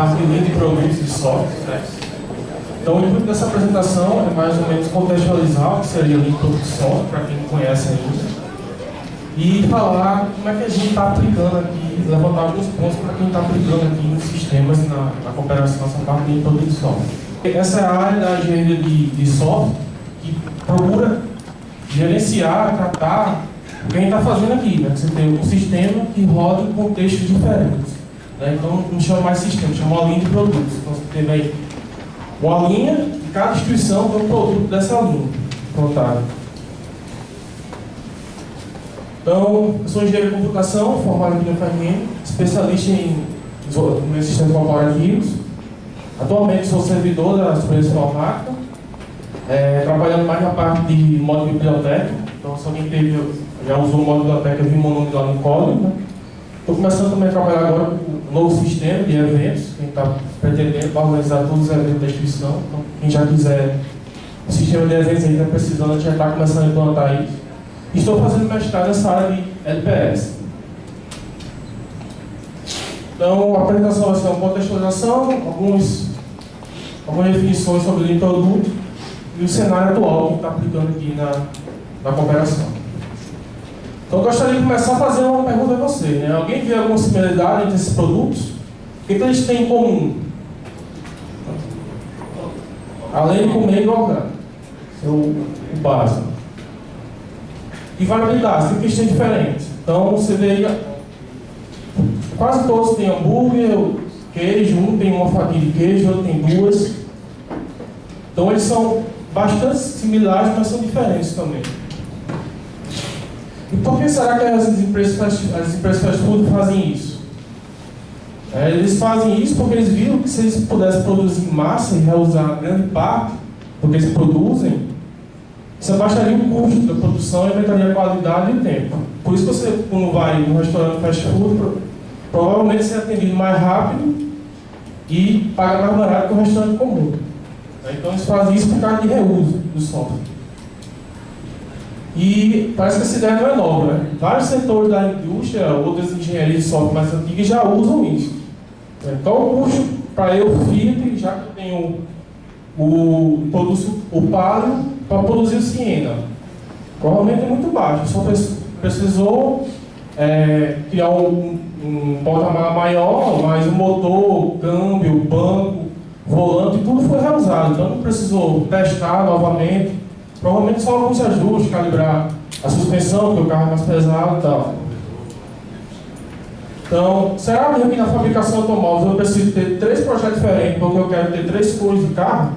parte de linha de produtos e software. Então, o intuito dessa apresentação é mais ou menos contextualizar o que seria linha de produtos e software, para quem não conhece ainda, e falar como é que a gente está aplicando aqui, levantar alguns pontos para quem está aplicando aqui nos sistemas e na cooperação, essa parte de produtos e software. Essa é a área da engenharia de software que procura gerenciar, tratar o que a gente está fazendo aqui, né? Você tem um sistema que roda em contextos diferentes, né? Então não chama mais sistema, chama uma linha de produtos. Então você tem aí uma linha e cada instituição tem um produto dessa linha prontada. Então, eu sou engenheiro de computação, formado aqui na FRN, especialista em sistemas corporativos. Atualmente sou servidor da Supervisão Informática, trabalhando mais na parte de modo de biblioteca. Então, se alguém já usou o modo de biblioteca, eu vi meu nome lá no código. Né? Estou começando também a trabalhar agora com um novo sistema de eventos, que a gente está pretendendo para organizar todos os eventos da instituição. Então, quem já quiser o sistema de eventos aí está precisando, a gente já está começando a implantar isso. Estou fazendo mestrado nessa área de LPS. Então, a apresentação vai ser uma contextualização, algumas definições sobre o produto e o cenário atual que está aplicando aqui na cooperação. Então, eu gostaria de começar a fazer uma pergunta a você, né? Alguém vê alguma similaridade entre esses produtos? O que eles têm em comum? Além de comer e orgânico. Esse é o básico. E variabilidade, tem questões diferentes. Então, você vê, quase todos têm hambúrguer, queijo, um tem uma fatia de queijo, outro tem duas. Então, eles são bastante similares, mas são diferentes também. E por que será que as empresas fast food fazem isso? Eles fazem isso porque eles viram que se eles pudessem produzir em massa e reusar grande parte do que eles produzem, isso abaixaria o custo da produção e aumentaria a qualidade e o tempo. Por isso que você, quando vai num restaurante fast food, provavelmente você é atendido mais rápido e paga mais barato que o restaurante comum. Então eles fazem isso por causa de reuso do software. E parece que essa ideia não é nova, né? Vários setores da indústria, outras engenharias de software mais antigas já usam isso. Então o custo para eu, FIT, já que eu tenho o palio, para produzir o Siena. Provavelmente é muito baixo, só precisou criar um porta-mala maior, mas o motor, câmbio, banco, volante, tudo foi reusado. Então não precisou testar novamente. Provavelmente só alguns ajustes, calibrar a suspensão, porque o carro é mais pesado e tal. Então, será mesmo que na fabricação automóvel eu preciso ter 3 projetos diferentes, porque eu quero ter 3 cores de carro?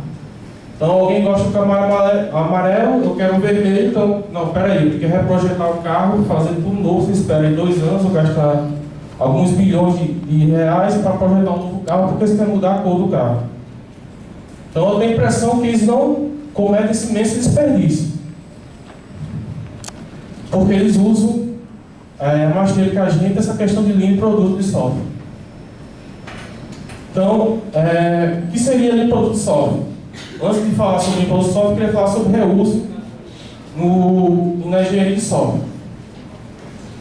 Então, alguém gosta do Camaro amarelo, eu quero um vermelho, então, não, peraí, eu tenho que reprojetar o carro, fazer tudo novo, você espera em 2 anos, eu gastar alguns bilhões de reais para projetar um novo carro, porque você quer mudar a cor do carro. Então, eu tenho a impressão que eles não cometem esse imenso desperdício. Porque eles usam mais dinheiro que a gente essa questão de linha de produto de software. Então, o que seria linha de produto de software? Antes de falar sobre linha de produto de software, eu queria falar sobre reuso na engenharia de software.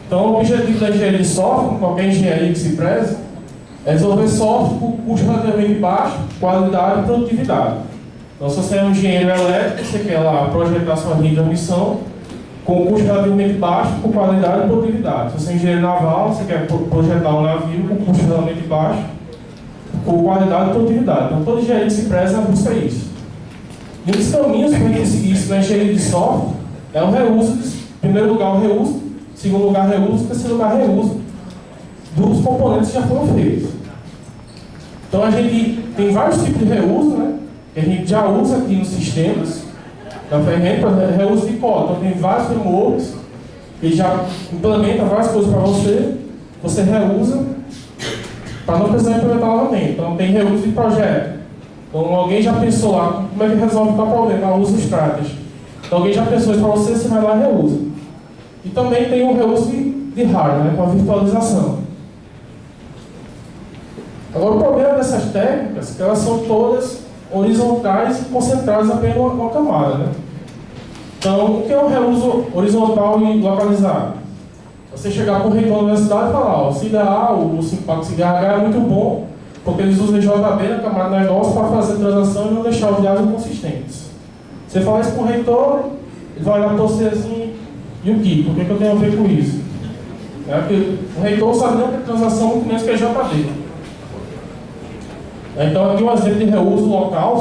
Então, o objetivo da engenharia de software, com qualquer engenharia que se preze, é desenvolver software com custo relativamente baixo, qualidade e produtividade. Então, se você é um engenheiro elétrico, você quer lá projetar sua linha de transmissão com custo relativamente baixo, com qualidade e produtividade. Se você é engenheiro naval, você quer projetar um navio com custo relativamente baixo, com qualidade e produtividade. Então, toda engenharia que se preza busca isso. E um dos caminhos para a gente seguir isso na engenharia de software é o reuso, em primeiro lugar o reuso, em segundo lugar reuso, em terceiro lugar reuso dos componentes que já foram feitos. Então, a gente tem vários tipos de reuso, né? Que a gente já usa aqui nos sistemas da FRN, por exemplo, reuso de código. Então, tem vários frameworks que já implementam várias coisas para você reusa para não precisar implementar novamente. Então, tem reuso de projeto. Então, alguém já pensou lá como é que resolve tal problema, usa os tratas. Então, alguém já pensou isso para você vai lá e reusa. E também tem o reuso de hardware, né, com a virtualização. Agora, o problema dessas técnicas é que elas são todas horizontais e concentradas apenas em uma camada, né? Então, o que é o reuso horizontal e localizado? Você chegar para o reitor da universidade e falar, ó, o CIGA A, o Simpac CIGA H é muito bom, porque eles usam JB na camada do negócio para fazer transação e não deixar os dados consistentes. Você fala isso para o reitor, ele vai olhar para você assim, e o que? Por que eu tenho a ver com isso? É porque o reitor sabe não que é transação, muito menos que é JB. Então aqui um exemplo de reuso local,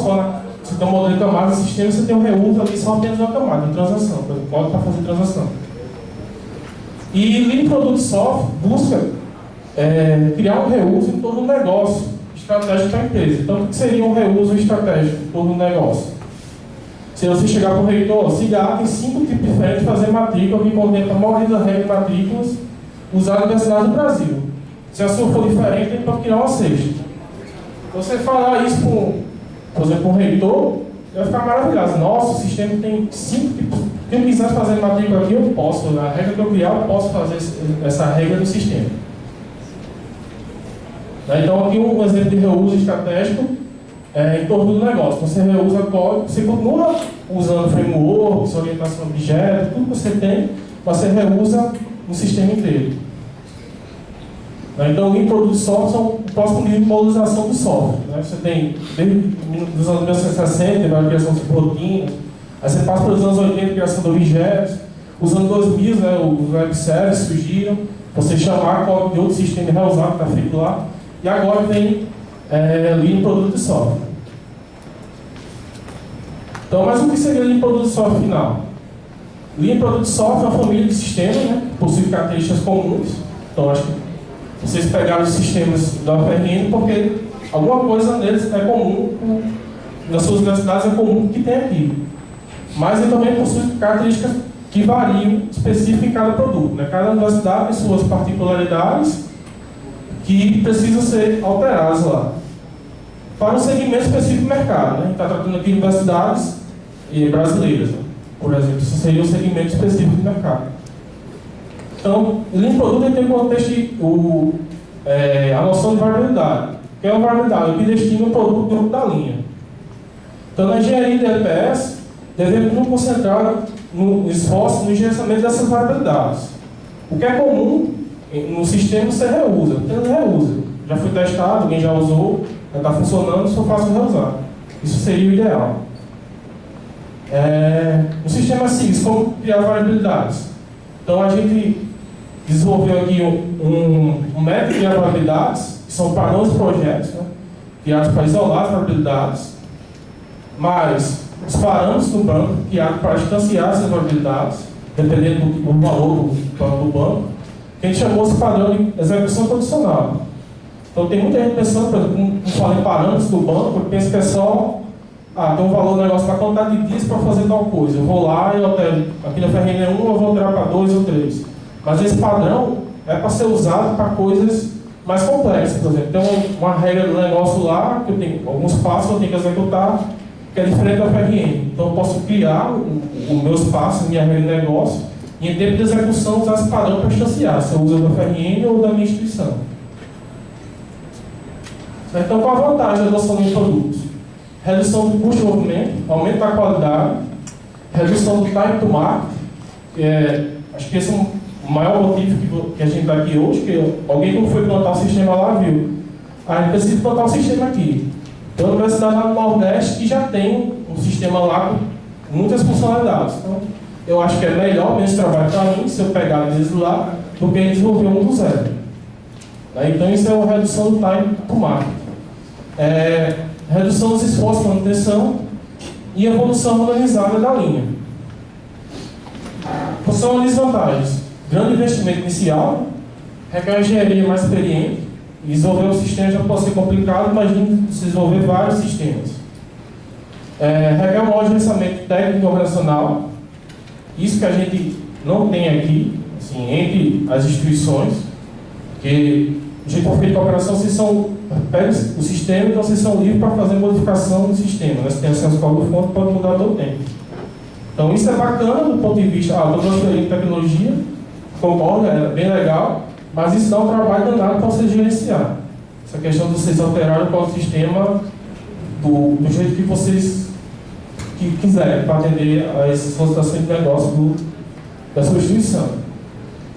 você tem um modelo de camada de sistema, você tem um reuso ali só apenas uma camada de transação, pode para fazer transação. E Lean Product Software busca criar um reuso em torno do negócio estratégico para a empresa. Então, o que seria um reuso estratégico em torno do negócio? Se você chegar para o reitor, SIGA tem 5 tipos diferentes de fazer matrícula, que contempla a maioria das regras de matrículas usadas na Universidade do Brasil. Se a sua for diferente, ele pode criar uma sexta. Você falar isso, por exemplo, para um reitor, vai ficar maravilhoso. Nossa, o sistema tem 5 tipos. Se eu quiser fazer matrícula aqui, eu posso. Na regra que eu criar, eu posso fazer essa regra do sistema. Então, aqui um exemplo de reuso estratégico em torno do negócio. Você reusa código, você continua usando frameworks, orientação a objeto, tudo que você tem, você reusa no sistema inteiro. Então, o Product Software são o próximo nível de modelização do software. Você tem, desde os anos 1960, a criação de rotinas, aí você passa para os anos 80, a criação de objetos, os anos 2000, os web services surgiram, você chamar código de outro sistema e reusar o que está feito lá. E agora vem Lean Product Software. Então, mas o que seria Lean Product Software final? Lean Product Software é uma família de sistemas, que possui características comuns. Então, acho que vocês pegaram os sistemas da UFRN porque alguma coisa neles é comum, nas suas universidades é comum que tem aqui. Mas ele também possui características que variam específicas em cada produto. Cada universidade tem suas particularidades que precisam ser alteradas lá. Para um segmento específico do mercado. A gente está tratando aqui de universidades brasileiras, por exemplo. Isso seria um segmento específico do mercado. Então, o Lean Product tem como contexto a noção de variabilidade. O que é uma variabilidade? O que destina um produto dentro da linha. Então, na engenharia de LPS, devemos nos concentrar no esforço no gerenciamento dessas variabilidades. O que é comum no sistema você reusa, apenas reusa. Já foi testado, alguém já usou, já está funcionando, só faço reusar. Isso seria o ideal. No sistema SIGS, como criar variabilidades? Então a gente desenvolveu aqui um método de criar variabilidades, que são padrões de projetos, criados para isolar as variabilidades, mas os parâmetros do banco, criados para distanciar essas variabilidades, dependendo do valor do banco, que a gente chamou esse padrão de execução condicional. Então tem muita gente pensando, por exemplo, como falei, parâmetros do banco, que pensa que é só, tem um valor do negócio para contar de dias para fazer tal coisa. Eu vou lá e altero, aqui na FRN é 1, eu vou alterar para 2 ou 3. Mas esse padrão é para ser usado para coisas mais complexas. Por exemplo, tem uma regra do negócio lá, que eu tenho alguns passos que eu tenho que executar, que é diferente da FRN. Então eu posso criar os meus passos, minha regra de negócio, e em tempo de execução usar esse padrão para distanciar, se eu uso da FRN ou da minha instituição. Então, qual a vantagem da adoção de produtos? Redução do custo de desenvolvimento, aumento da qualidade, redução do time to market, acho que esse é o maior motivo que a gente está aqui hoje, que alguém que foi plantar o sistema lá viu. A gente precisa plantar o sistema aqui. Então, a universidade lá no Nordeste que já tem um sistema lá com muitas funcionalidades. Então, eu acho que é melhor mesmo trabalho para mim, se eu pegar eles lá, do que desenvolver um do zero. Então, isso é uma redução do time to market. Redução dos esforços de manutenção e evolução organizada da linha. Quais são as desvantagens? Grande investimento inicial, requer uma engenharia mais experiente, e desenvolver um sistema já pode ser complicado, imagine desenvolver vários sistemas. Requer um maior gerenciamento técnico e operacional, isso que a gente não tem aqui, assim, entre as instituições, que o jeito de feito a operação, vocês pegam o sistema, então vocês são livres para fazer modificação do sistema. Né? Se tem acesso ao código-fonte, pode mudar todo o tempo. Então isso é bacana do ponto de vista, estou transferindo tecnologia, concordo, é bem legal, mas isso dá um trabalho danado para vocês gerenciar. Essa questão de vocês alterarem o código sistema do jeito que vocês quiserem, para atender as solicitações de negócio da sua instituição.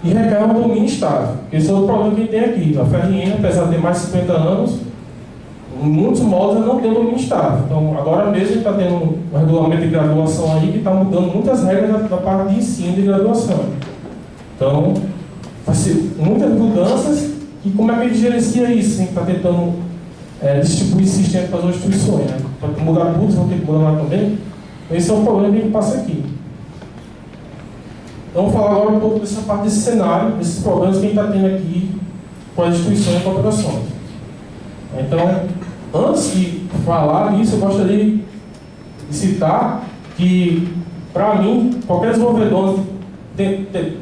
E requer um domínio estável. Esse é o problema que tem aqui. A FRN, apesar de ter mais de 50 anos, muitos moldes não tem domínio estável. Então, agora mesmo está tendo um regulamento de graduação aí que está mudando muitas regras da parte de ensino de graduação. Então, vai ser muitas mudanças. E como é que a gente gerencia isso? A gente está tentando distribuir sistema para as instituições, né? Para mudar tudo, vão ter que mudar lá também. Então, esse é o problema que a gente passa aqui. Então, vou falar agora um pouco dessa parte desse cenário, desses problemas que a gente está tendo aqui com as instituições e corporações. Então, antes de falar nisso, eu gostaria de citar que, para mim, qualquer desenvolvedor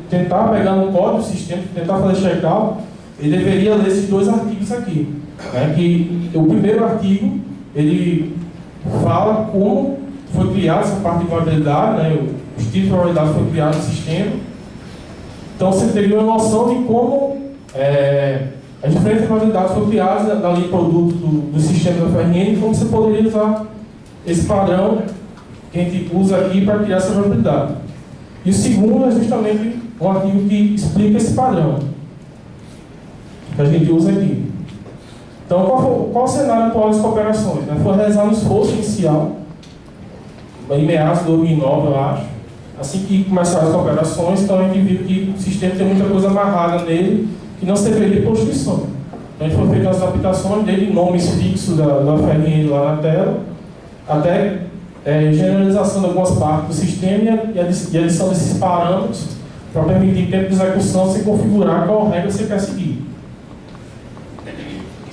tentar pegar no código do sistema, tentar fazer check-out, ele deveria ler esses dois artigos aqui. Né? Que o primeiro artigo, ele fala como foi criada essa parte de vulnerabilidade, né? Os tipos de vulnerabilidade foi criado no sistema. Então, você teria uma noção de como as diferentes vulnerabilidades foram criadas na linha de produto do sistema da FRN e como você poderia usar esse padrão que a gente usa aqui para criar essa vulnerabilidade. E o segundo é justamente um artigo que explica esse padrão que a gente usa aqui. Então, qual o cenário atual das cooperações? Né? Foi realizado um esforço inicial, em meados de 2009, eu acho. Assim que começaram as cooperações, então a gente viu que o sistema tem muita coisa amarrada nele que não serviria de Constituição. Então, a gente foi feito as adaptações dele, nomes fixos da FRN lá na tela, até generalização de algumas partes do sistema e adição desses parâmetros para permitir tempo de execução você configurar qual regra você quer seguir.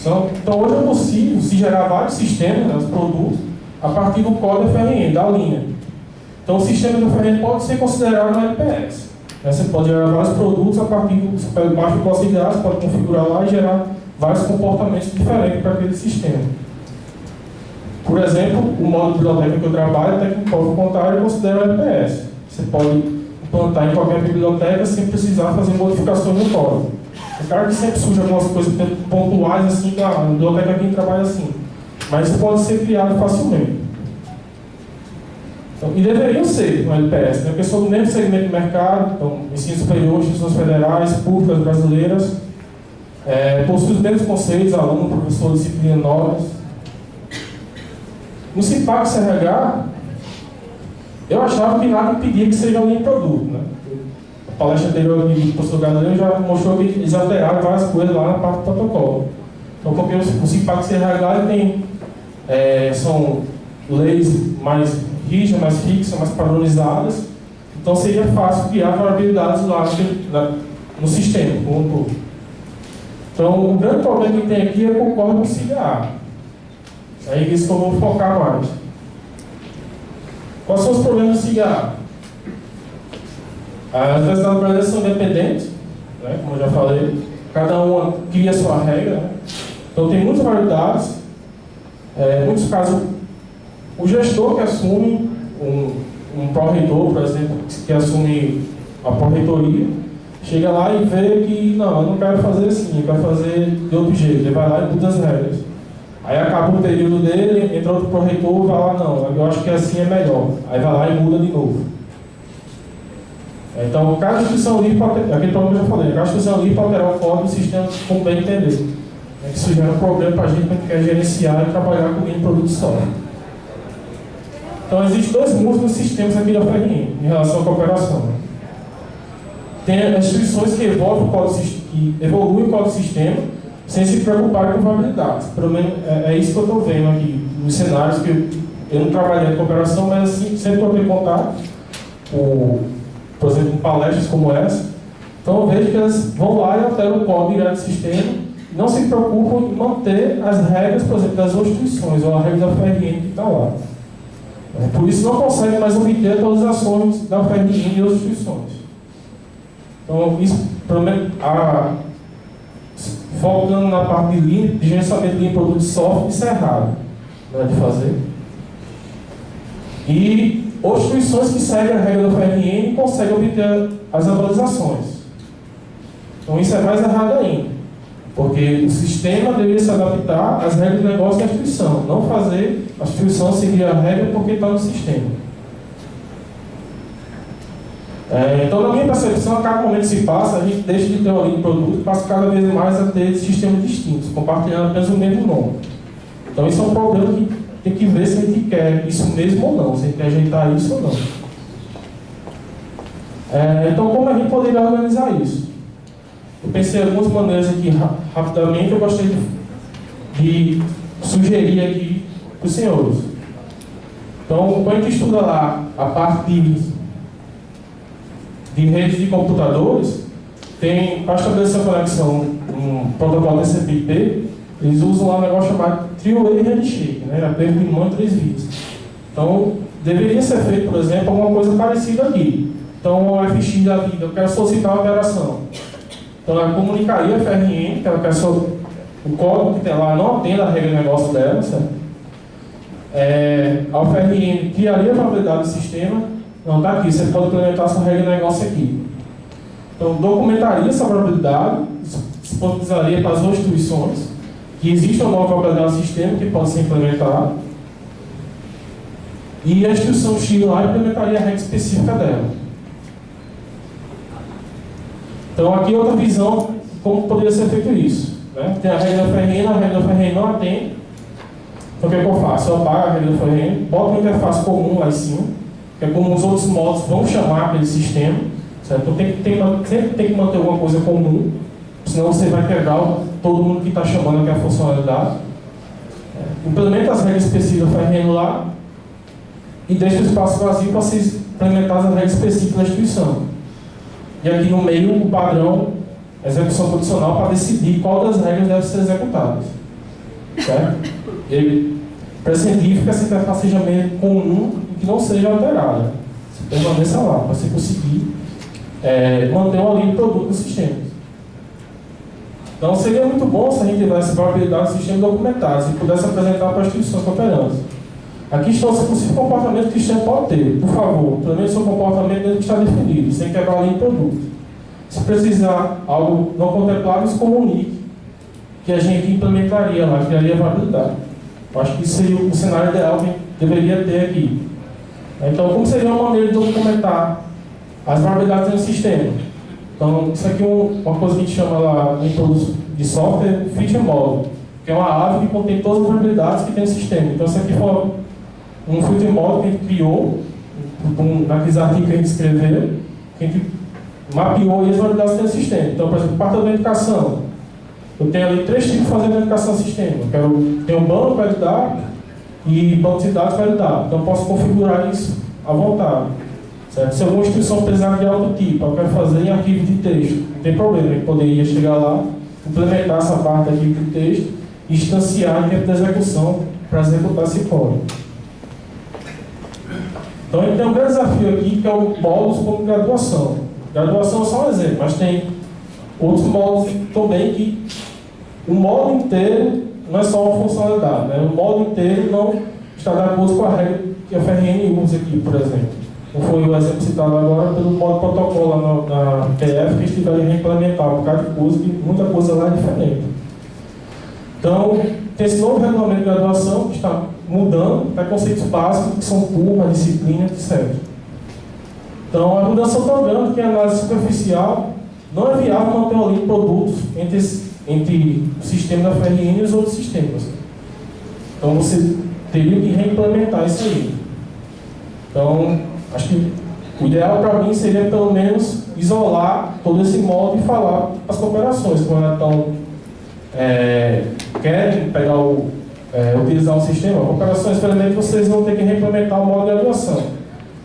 Então, hoje é possível se gerar vários sistemas, né, os produtos, a partir do código FRN, da linha. Então, o sistema do FRN pode ser considerado no LPS. Né? Você pode gerar vários produtos a partir do baixo do código de você pode configurar lá e gerar vários comportamentos diferentes para aquele sistema. Por exemplo, o modo de biblioteca que eu trabalho, até que pode contar, eu considero o LPS. Você pode implantar em qualquer biblioteca sem precisar fazer modificações no código. É claro que sempre surge algumas coisas pontuais, assim, na biblioteca que trabalha assim. Mas isso pode ser criado facilmente. Então, e deveriam ser no LPS, né? Porque são do mesmo segmento do mercado, então, ensino superior, instituições federais, públicas brasileiras, possuem os mesmos conceitos, aluno, professor, disciplina novas. No CIPAC CRH, eu achava que nada impedia que seja um linha de produto, né? A palestra anterior do professor Galileu já mostrou que eles alteraram várias coisas lá na parte do protocolo. Então, porque o CIPAC CRH tem, são leis mais rígidas, mais fixas, mais padronizadas, então seria fácil criar vulnerabilidades lá no sistema, como um todo. Então, o grande problema que tem aqui é com o código CIGA. É isso que eu vou focar mais. Quais são os problemas do CIGA? As universidades brasileiras são independentes, né, como eu já falei, cada uma cria a sua regra, né? Então tem muitas variedades, em muitos casos o gestor que assume, um pró-reitor, por exemplo, que assume a pró-reitoria, chega lá e vê que não, eu não quero fazer assim, eu quero fazer de outro jeito, ele vai lá e muda as regras. Aí acaba o período dele, entra outro pró-reitor e vai lá, não, eu acho que assim é melhor. Aí vai lá e muda de novo. Então, cada instituição livre pode ter, aquele problema que eu já falei, cada instituição livre pode alterar o código do sistema como bem entender. Isso gera um problema para a gente que quer gerenciar e trabalhar com linha de produto só. Então, existem dois mundos nos sistemas aqui da FRN, em relação à cooperação. Tem as instituições que evoluem o código do sistema sem se preocupar com vulnerabilidades. Pelo menos é isso que eu estou vendo aqui, nos cenários que eu não trabalhei em cooperação, mas assim, sempre que eu tenho contato, por exemplo, em palestras como essa, então eu vejo que elas vão lá e alteram o código direto do sistema e não se preocupam em manter as regras, por exemplo, das instituições, ou a regra da FRN que está lá. Por isso não consegue mais obter atualizações da FRN e outras instituições. Então, isso, pelo menos, focando na parte de gerenciamento de linha de produto de software, isso é errado, né, de fazer. E outras instituições que seguem a regra da FRN conseguem obter as atualizações. Então isso é mais errado ainda, porque o sistema deveria se adaptar às regras de negócio da instituição, não fazer a instituição seguir a regra porque está no sistema. Então, na minha percepção, a cada momento que se passa, a gente deixa de ter uma linha de produto e passa cada vez mais a ter sistemas distintos, compartilhando apenas o mesmo nome. Então isso é um problema que tem que ver se a gente quer isso mesmo ou não, se a gente quer ajeitar isso ou não. Então como a gente poderia organizar isso? Eu pensei em algumas maneiras aqui rapidamente, eu gostaria de sugerir aqui para os senhores. Então, quando a gente estuda lá a parte de redes de computadores, para estabelecer a conexão um protocolo TCP/IP, eles usam lá um negócio chamado Three-Way Handshake, né? Aperto de mão em 3 vias. Então, deveria ser feito, por exemplo, alguma coisa parecida aqui. Então, o FX da vida, eu quero solicitar uma operação. Então, ela comunicaria a FRN, que ela quer o código que tem lá não atende a regra de negócio dela, certo? A FRN criaria a probabilidade do sistema. Não, está aqui, você pode implementar sua regra de negócio aqui. Então, documentaria essa probabilidade, disponibilizaria para as duas instituições, que existe uma nova probabilidade do sistema que pode ser implementada, e a instituição X lá implementaria a regra específica dela. Então, aqui outra visão de como poderia ser feito isso. Né? Tem a regra da FRN não atende. Então, o que é que eu faço? Eu apago a regra da FRN, boto uma interface comum lá em cima, que é como os outros modos vão chamar aquele sistema. Certo? Então, sempre tem que manter alguma coisa comum, senão você vai quebrar todo mundo que está chamando aquela funcionalidade. Implementa as regras específicas da FRN lá e deixa o espaço vazio para vocês implementar as regras específicas da instituição. E aqui no meio o padrão execução condicional para decidir qual das regras deve ser executadas. Certo? Ele prescindir que essa interface seja meio comum e que não seja alterada. Você permaneça lá, para você conseguir manter uma linha de produto do sistema. Então seria muito bom se a gente tivesse probabilidade do sistema documentado e pudesse apresentar para as instituições cooperantes. Aqui estão os possíveis comportamentos que o sistema pode ter. Por favor, implemente seu comportamento dentro do que está definido, sem quebrar a linha de produto. Se precisar algo não contemplado, se comunique, que a gente implementaria lá, criaria a variabilidade. Eu acho que isso seria o cenário ideal que deveria ter aqui. Então, como seria uma maneira de documentar as variabilidades no sistema? Então, isso aqui é uma coisa que a gente chama lá em produtos de software, feature model, que é uma árvore que contém todas as variabilidades que tem no sistema. Então, isso aqui foi um feature model que a gente criou, naqueles artigos que a gente escreveu, que a gente mapeou as variabilidades que tem no sistema. Então, por exemplo, parte da autenticação. Eu tenho ali 3 tipos de fazer autenticação no sistema. Eu tenho um banco para editar e banco de dados para editar. Então, eu posso configurar isso à vontade. Certo? Se alguma instituição precisar de outro tipo, eu quero fazer em arquivo de texto, não tem problema, eu poderia chegar lá, implementar essa parte de arquivo de texto e instanciar em tempo de execução para executar esse código. Então, a gente tem um grande desafio aqui, que é o módulos como graduação. Graduação é só um exemplo, mas tem outros módulos também que o módulo inteiro não é só uma funcionalidade, né? O módulo inteiro não está de acordo com a regra que a FRN usa aqui, por exemplo. Não foi o exemplo citado agora pelo modo protocolo lá na PF, que eles tiveram que implementar por causa de coisa, que muita coisa lá é diferente. Então, tem esse novo regulamento de graduação que está mudando para conceitos básicos, que são turma, disciplina, etc. Então, a mudança tão grande que a análise superficial não é viável manter uma linha de produtos entre o sistema da FRN e os outros sistemas. Então, você teria que reimplementar isso aí. Então, acho que o ideal para mim seria, pelo menos, isolar todo esse modo e falar para as cooperações, quando elas querem pegar utilizar o sistema. Cooperações, experimento, vocês vão ter que reimplementar o modo de graduação,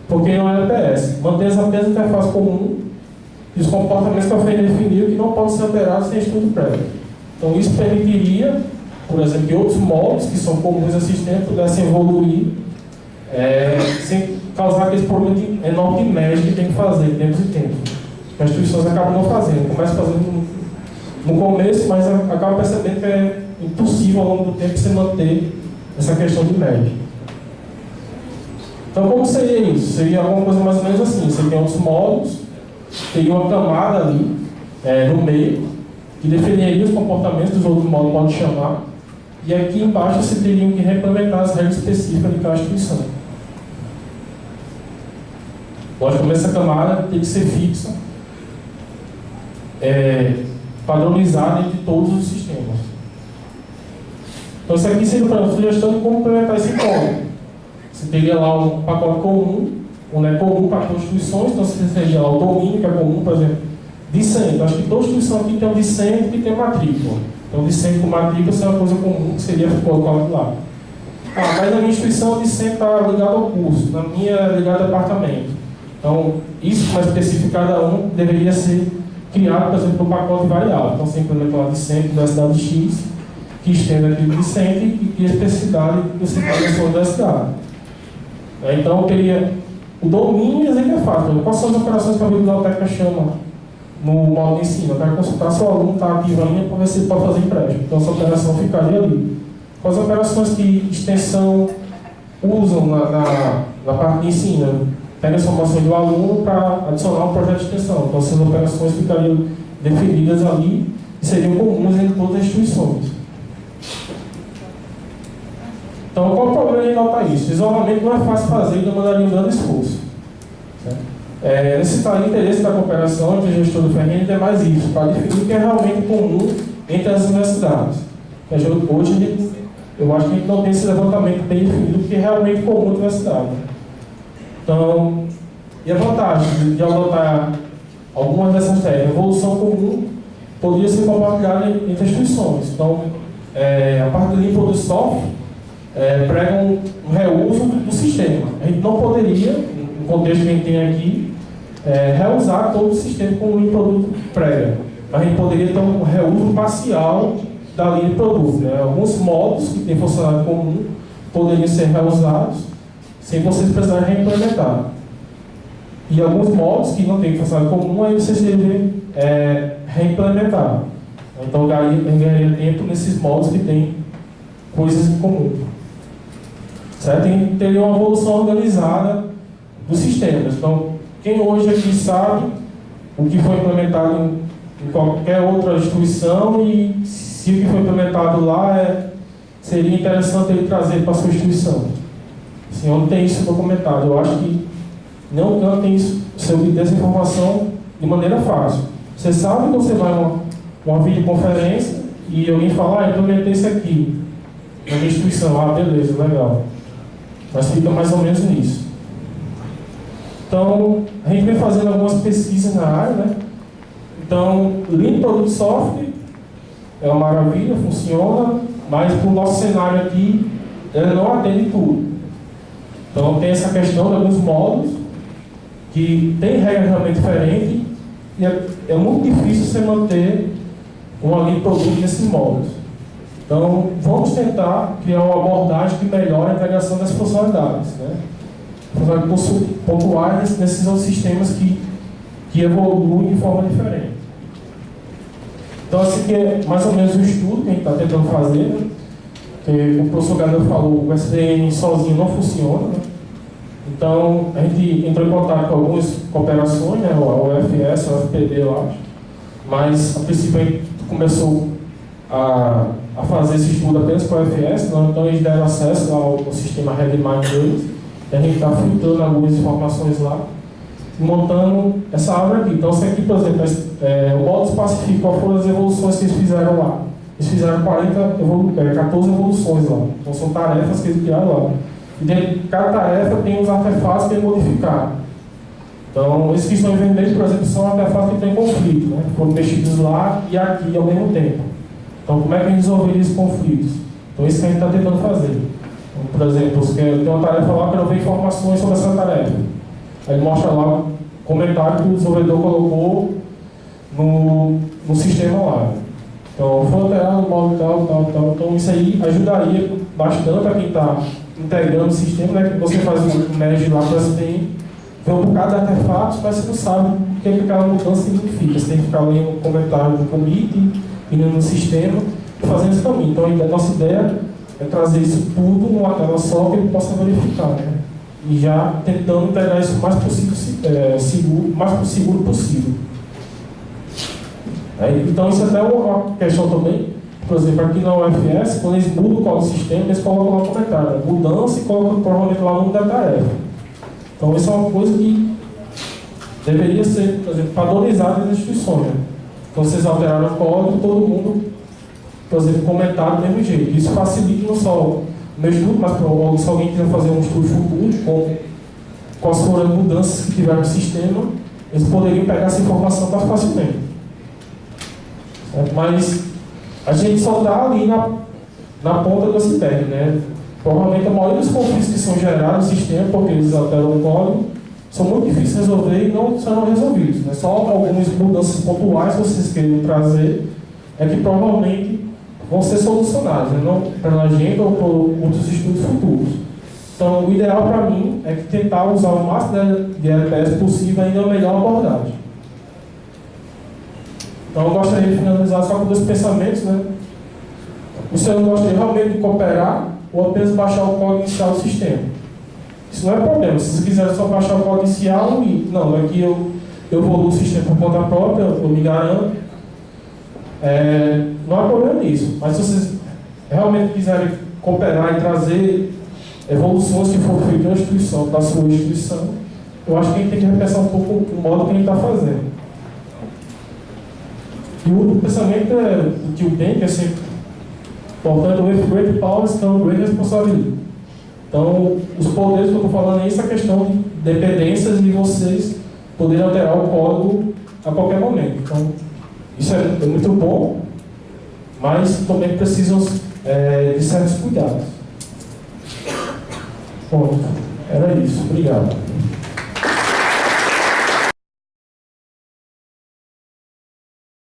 porque não é LPS. Mantém apenas a interface comum e os comportamentos que a FRN definiu que não podem ser alterados sem estudo prévio. Então, isso permitiria, por exemplo, que outros modos que são comuns ao sistema pudessem evoluir sem causar aquele problema enorme de média que tem que fazer em tempos e tempos. As instituições acabam não fazendo, começam fazendo no começo, mas acabam percebendo que é impossível ao longo do tempo você manter essa questão de média. Então, como seria isso? Seria alguma coisa mais ou menos assim: você tem outros módulos, teria uma camada ali no meio, que definiria os comportamentos dos outros módulos, pode chamar, e aqui embaixo você teria que reimplementar as regras específicas de cada instituição. Lógico, essa camada tem que ser fixa, padronizada entre todos os sistemas. Então isso aqui seria para uma sugestão de como implementar esse código. Você teria lá um pacote comum, comum para todas as instituições, então você teria lá o domínio, que é comum, por exemplo, discente. Acho que toda instituição aqui tem um discente e tem matrícula. Então discente com matrícula seria uma coisa comum, que seria colocado lá. Mas na minha instituição o discente está ligado ao curso, na minha é ligado ao departamento. Então, isso mais específico cada um deveria ser criado, por exemplo, um pacote variável. Então, você implementa uma discente da cidade X, que estenda aquele discente e cria a especificidade do cidade da sua universidade. Então, eu teria o domínio e exemplo é fácil. Quais são as operações que a biblioteca chama no modo de ensino? Eu quero consultar se o aluno está ativo ainda para ver se ele pode fazer empréstimo. Então, essa operação ficaria ali. Quais operações que extensão usam na parte de ensino? Pega as informações do aluno para adicionar um projeto de extensão. Então, essas operações ficariam definidas ali e seriam comuns entre todas as instituições. Então, qual o problema de notar isso? Isolamento não é fácil fazer e demandaria um grande esforço. Necessitaria interesse da cooperação entre o gestor do FRN e demais isso, para definir o que é realmente comum entre as universidades. Hoje, eu acho que a gente não tem esse levantamento bem definido do que é realmente comum entre a universidade. Então, e a vantagem de adotar algumas dessas técnicas? A evolução comum poderia ser compartilhada entre as instituições. Então, a parte do limpo do software prega um reuso do sistema. A gente não poderia, no contexto que a gente tem aqui, reusar todo o sistema como o limpo produto prega. Mas a gente poderia ter um reuso parcial da linha de produto. Alguns modos que têm funcionário comum poderiam ser reusados sem vocês precisarem reimplementar. E alguns modos que não têm funcionário comum, aí vocês devem reimplementar. Então, ganharia tempo nesses modos que têm coisas em comum. Certo? E teria uma evolução organizada dos sistemas. Então, quem hoje aqui sabe o que foi implementado em qualquer outra instituição e se o que foi implementado lá seria interessante ele trazer para a sua instituição. Assim, onde tem isso documentado. Eu acho que não canto tem isso, você obter essa informação de maneira fácil. Você sabe que você vai a uma videoconferência e alguém fala, implementei isso aqui na minha instituição. Beleza, legal. Mas fica mais ou menos nisso. Então, a gente vem fazendo algumas pesquisas na área, né? Então, Lean Product Software é uma maravilha, funciona, mas para o nosso cenário aqui, ela não atende tudo. Então, tem essa questão de alguns módulos que tem regras realmente diferentes e é muito difícil você manter uma linha de produto nesses módulos. Então, vamos tentar criar uma abordagem que melhore a integração das funcionalidades, né? Funcionalidades pontuais nesses outros sistemas que evoluem de forma diferente. Então, esse aqui é mais ou menos o estudo que a gente está tentando fazer, né? Que o professor Gabriel falou, o SDN sozinho não funciona, né? Então, a gente entrou em contato com algumas cooperações, né? O UFS, o UFPB, eu acho. Mas, a princípio, a gente começou a fazer esse estudo apenas com o UFS, então eles deram acesso ao sistema Redmine deles, e a gente está filtrando algumas informações lá, e montando essa árvore aqui. Então, isso aqui, por exemplo, o modo especifica quais foram as evoluções que eles fizeram lá. Eles fizeram 14 evoluções lá. Então, são tarefas que eles criaram lá. E dentro de cada tarefa tem os artefatos que eles modificaram. Então, esses que estão em vermelho, por exemplo, são artefatos que têm conflito, né? Foram mexidos lá e aqui ao mesmo tempo. Então, como é que a gente resolveria esses conflitos? Então, isso que a gente está tentando fazer. Então, por exemplo, tem uma tarefa lá que eu ver informações sobre essa tarefa. Aí ele mostra lá o comentário que o desenvolvedor colocou no sistema lá. Então, foi alterado o modo tal. Então, isso aí ajudaria bastante para quem está integrando o sistema, né? Que você faz um merge lá para você ter um bocado de artefatos, mas você não sabe o que aquela mudança significa. Você tem que ficar lendo o comentário do commit, indo no sistema e fazendo esse caminho. Então, a nossa ideia é trazer isso tudo numa tela só que ele possa verificar, né? E já tentando integrar isso o mais seguro possível. Então, isso até é uma questão também. Por exemplo, aqui na UFS, quando eles mudam o código do sistema, eles colocam lá o comentário, né? Mudança, e colocam provavelmente lá o nome da tarefa. Então, isso é uma coisa que deveria ser, por exemplo, padronizada nas instituições, né? Então, vocês alteraram o código, todo mundo por exemplo, comentar do mesmo jeito. Isso facilita não só o meu estudo, mas se alguém quiser fazer um estudo futuro, com quais foram as mudanças que tiveram no sistema, eles poderiam pegar essa informação mais facilmente. Certo? Mas a gente só está ali na ponta do iceberg, né? Provavelmente a maioria dos conflitos que são gerados no sistema, porque eles alteram o código, são muito difíceis de resolver e não serão resolvidos. Né? Só algumas mudanças pontuais que vocês queiram trazer é que provavelmente vão ser solucionadas, né? Não pela gente ou por outros estudos futuros. Então, o ideal para mim é que tentar usar o máximo de LPS possível ainda a melhor abordagem. Então, eu gostaria de finalizar só com 2 pensamentos, né? O senhor gostaria realmente de cooperar ou apenas baixar o código inicial do sistema? Isso não é problema. Se vocês quiserem só baixar o código inicial e não, aqui eu evoluo o sistema por conta própria, eu me garanto, não há problema nisso. Mas se vocês realmente quiserem cooperar e trazer evoluções que foram feitas da sua instituição, eu acho que a gente tem que repensar um pouco o modo que a gente está fazendo. E o último pensamento é o tio Ben, que é sempre importante: with great powers come great responsibility. Então, os poderes que eu estou falando é isso, a questão de dependências e vocês poderem alterar o código a qualquer momento. Então, isso é muito bom, mas também precisam de certos cuidados. Bom, era isso. Obrigado.